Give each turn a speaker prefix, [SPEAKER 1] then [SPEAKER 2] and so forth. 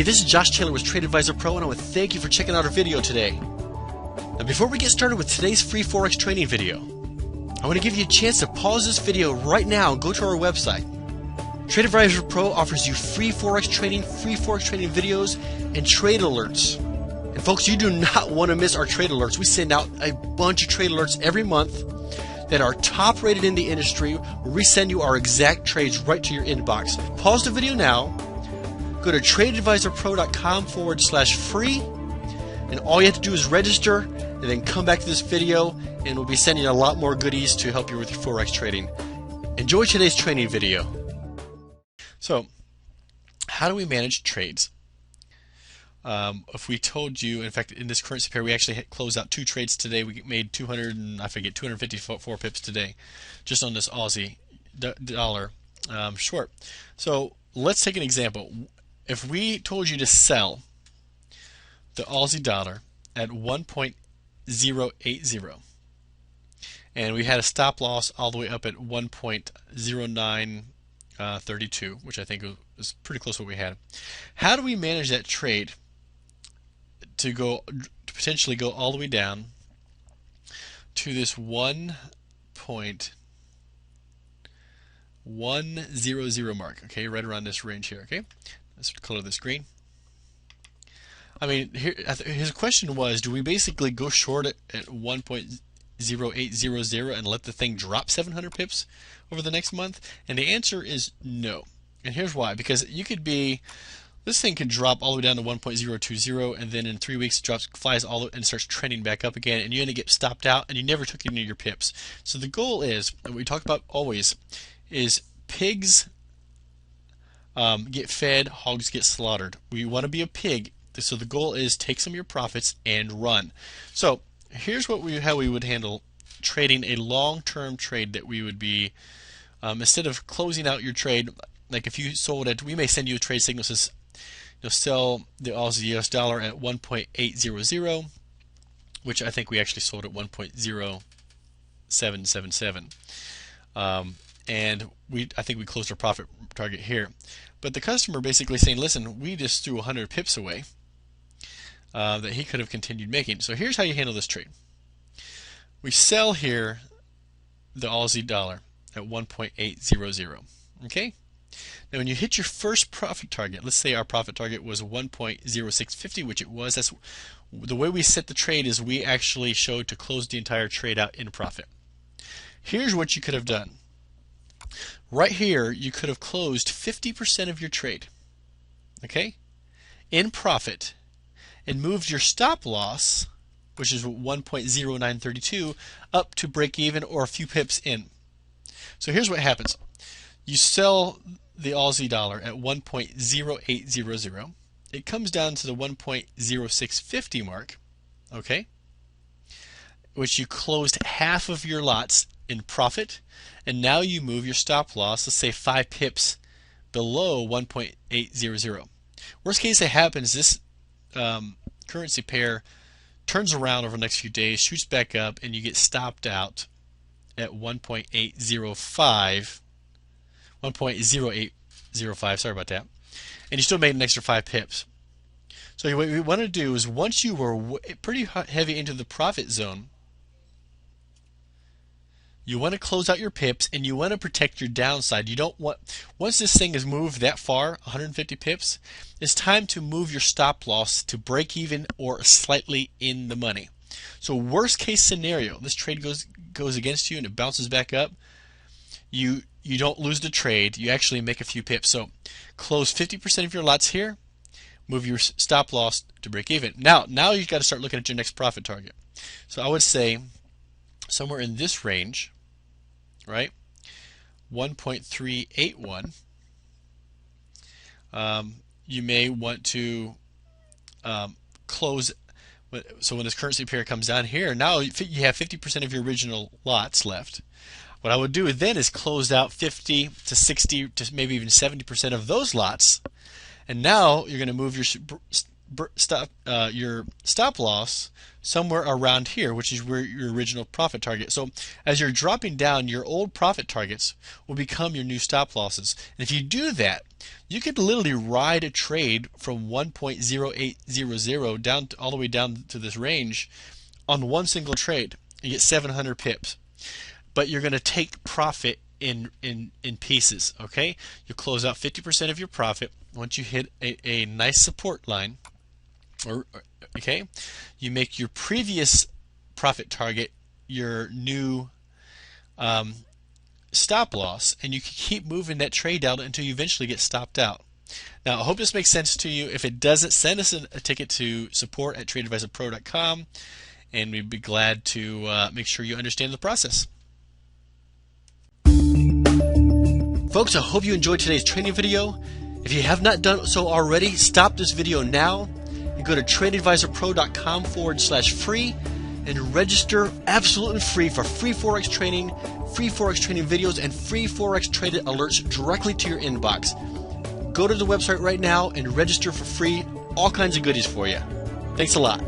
[SPEAKER 1] Hey, this is Josh Taylor with Trade Advisor Pro, and I want to thank you for checking out our video today. Now, before we get started with today's free Forex training video, I want to give you a chance to pause this video right now and go to our website. Trade Advisor Pro offers you free Forex training videos, and trade alerts. And folks, you do not want to miss our trade alerts. We send out a bunch of trade alerts every month that are top rated in the industry. We send you our exact trades right to your inbox. Pause the video now. Go to tradeadvisorpro.com/free, and all you have to do is register and then come back to this video, and we'll be sending you a lot more goodies to help you with your Forex trading. Enjoy today's training video. So, how do we manage trades? If we told you, in fact, in this currency pair, we actually closed out 2 trades today. We made 254 pips today, just on this Aussie dollar short. So let's take an example. If we told you to sell the Aussie dollar at 1.080, and we had a stop loss all the way up at 1.0932, which I think was pretty close to what we had. How do we manage that trade to potentially go all the way down to this 1.100 mark? Okay, right around this range here. Okay, let's color this green. I mean, here his question was, do we basically go short at 1.0800 and let the thing drop 700 pips over the next month? And the answer is no. And here's why. Because this thing could drop all the way down to 1.020, and then in 3 weeks it flies all and starts trending back up again, and you're going to get stopped out, and you never took any of your pips. So the goal is, and we talk about always, is pigs get fed, hogs get slaughtered. We want to be a pig, so the goal is take some of your profits and run. So here's how we would handle trading a long-term trade. That we would be, instead of closing out your trade, like if you sold it, we may send you a trade signal that says you'll sell the Aussie US dollar at 1.800, which I think we actually sold at 1.0777. And I think we closed our profit target here. But the customer basically saying, listen, we just threw 100 pips away that he could have continued making. So here's how you handle this trade. We sell here the Aussie dollar at 1.800. Okay? Now when you hit your first profit target, let's say our profit target was 1.0650, which it was. That's the way we set the trade, is we actually showed to close the entire trade out in profit. Here's what you could have done. Right here, you could have closed 50% of your trade, okay, in profit, and moved your stop loss, which is 1.0932, up to break even or a few pips in. So here's what happens. You sell the Aussie dollar at 1.0800. It comes down to the 1.0650 mark, okay, which you closed half of your lots in profit, and now you move your stop loss, let's say 5 pips below 1.800. Worst case that happens, this currency pair turns around over the next few days, shoots back up, and you get stopped out at 1.0805, sorry about that, and you still made an extra 5 pips. So what we want to do is, once you were pretty heavy into the profit zone, you want to close out your pips, and you want to protect your downside. You don't want, once this thing has moved that far, 150 pips, it's time to move your stop loss to break even or slightly in the money. So worst case scenario, this trade goes against you and it bounces back up. You don't lose the trade, you actually make a few pips. So close 50% of your lots here, move your stop loss to break even. Now you've got to start looking at your next profit target. So I would say somewhere in this range, right, 1.381, you may want to close. So when this currency pair comes down here, now you have 50% of your original lots left. What I would do then is close out 50 to 60 to maybe even 70% of those lots, and now you're going to move your your stop loss somewhere around here, which is where your original profit target. So as you're dropping down, your old profit targets will become your new stop losses. And if you do that, you could literally ride a trade from 1.0800 down to, all the way down to this range on one single trade. You get 700 pips. But you're going to take profit in pieces, okay? You close out 50% of your profit once you hit a nice support line, okay? You make your previous profit target your new stop loss, and you can keep moving that trade out until you eventually get stopped out. Now, I hope this makes sense to you. If it doesn't, send us a ticket to support@tradeadvisorpro.com, and we'd be glad to make sure you understand the process. Folks, I hope you enjoyed today's training video. If you have not done so already, stop this video now and go to tradeadvisorpro.com/free and register absolutely free for free Forex training videos, and free Forex traded alerts directly to your inbox. Go to the website right now and register for free. All kinds of goodies for you. Thanks a lot.